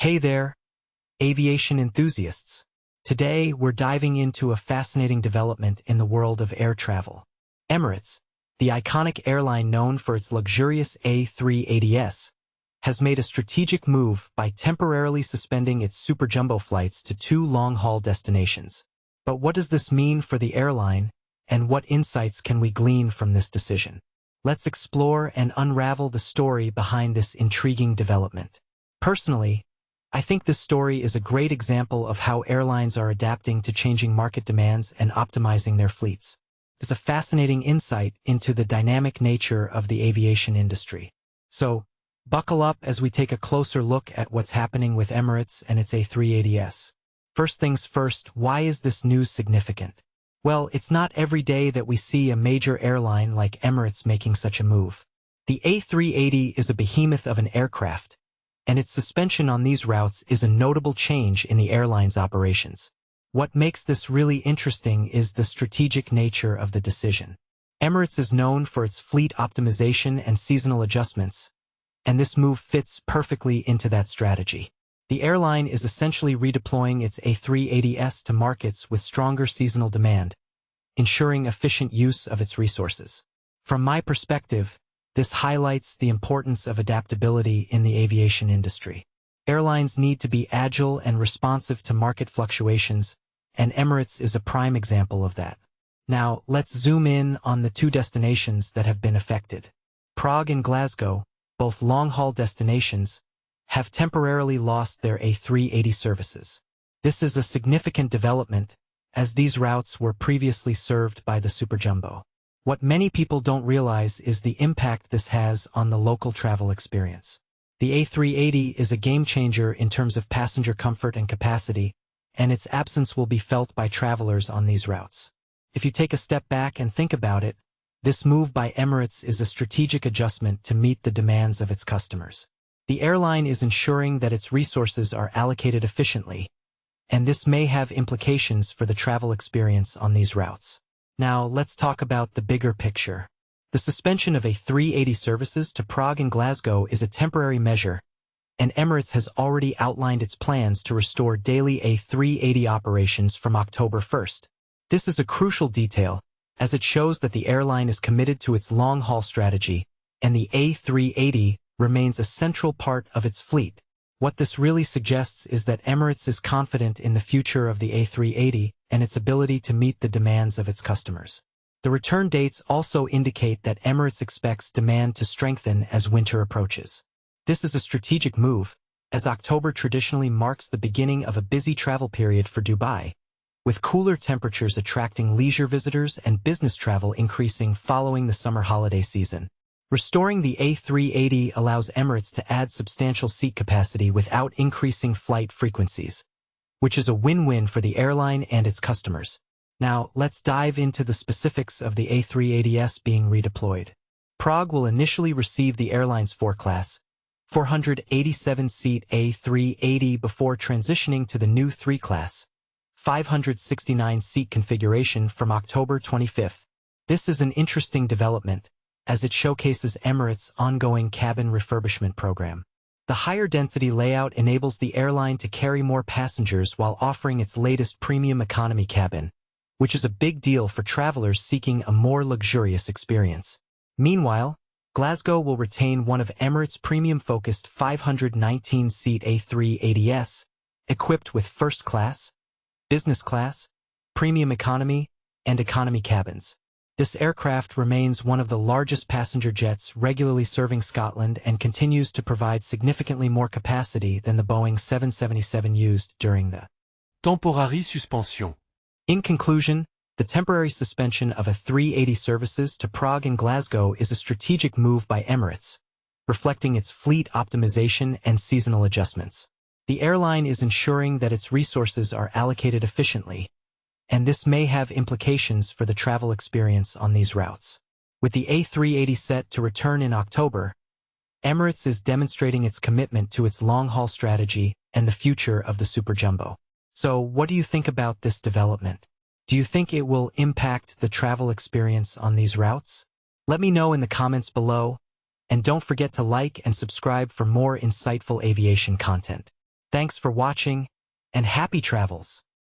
Hey there, aviation enthusiasts. Today, we're diving into a fascinating development in the world of air travel. Emirates, the iconic airline known for its luxurious A380s, has made a strategic move by temporarily suspending its Superjumbo flights to 2 long-haul destinations. But what does this mean for the airline, and what insights can we glean from this decision? Let's explore and unravel the story behind this intriguing development. Personally, I think this story is a great example of how airlines are adapting to changing market demands and optimizing their fleets. It's a fascinating insight into the dynamic nature of the aviation industry. So, buckle up as we take a closer look at what's happening with Emirates and its A380s. First things first, why is this news significant? Well, it's not every day that we see a major airline like Emirates making such a move. The A380 is a behemoth of an aircraft, and its suspension on these routes is a notable change in the airline's operations. What makes this really interesting is the strategic nature of the decision. Emirates is known for its fleet optimization and seasonal adjustments, and this move fits perfectly into that strategy. The airline is essentially redeploying its A380s to markets with stronger seasonal demand, ensuring efficient use of its resources. From my perspective, this highlights the importance of adaptability in the aviation industry. Airlines need to be agile and responsive to market fluctuations, and Emirates is a prime example of that. Now, let's zoom in on the 2 destinations that have been affected. Prague and Glasgow, both long-haul destinations, have temporarily lost their A380 services. This is a significant development, as these routes were previously served by the Superjumbo. What many people don't realize is the impact this has on the local travel experience. The A380 is a game-changer in terms of passenger comfort and capacity, and its absence will be felt by travelers on these routes. If you take a step back and think about it, this move by Emirates is a strategic adjustment to meet the demands of its customers. The airline is ensuring that its resources are allocated efficiently, and this may have implications for the travel experience on these routes. Now, let's talk about the bigger picture. The suspension of A380 services to Prague and Glasgow is a temporary measure, and Emirates has already outlined its plans to restore daily A380 operations from October 1st. This is a crucial detail, as it shows that the airline is committed to its long-haul strategy, and the A380 remains a central part of its fleet. What this really suggests is that Emirates is confident in the future of the A380 and its ability to meet the demands of its customers. The return dates also indicate that Emirates expects demand to strengthen as winter approaches. This is a strategic move, as October traditionally marks the beginning of a busy travel period for Dubai, with cooler temperatures attracting leisure visitors and business travel increasing following the summer holiday season. Restoring the A380 allows Emirates to add substantial seat capacity without increasing flight frequencies, which is a win-win for the airline and its customers. Now, let's dive into the specifics of the A380s being redeployed. Prague will initially receive the airline's 4-class, 487-seat A380 before transitioning to the new 3-class, 569-seat configuration from October 25th. This is an interesting development, as it showcases Emirates' ongoing cabin refurbishment program. The higher density layout enables the airline to carry more passengers while offering its latest premium economy cabin, which is a big deal for travelers seeking a more luxurious experience. Meanwhile, Glasgow will retain one of Emirates' premium-focused 519-seat A380s, equipped with first class, business class, premium economy, and economy cabins. This aircraft remains one of the largest passenger jets regularly serving Scotland and continues to provide significantly more capacity than the Boeing 777 used during the temporary suspension. In conclusion, the temporary suspension of A380 services to Prague and Glasgow is a strategic move by Emirates, reflecting its fleet optimization and seasonal adjustments. The airline is ensuring that its resources are allocated efficiently, and this may have implications for the travel experience on these routes. With the A380 set to return in October, Emirates is demonstrating its commitment to its long-haul strategy and the future of the Superjumbo. So, what do you think about this development? Do you think it will impact the travel experience on these routes? Let me know in the comments below, and don't forget to like and subscribe for more insightful aviation content. Thanks for watching, and happy travels!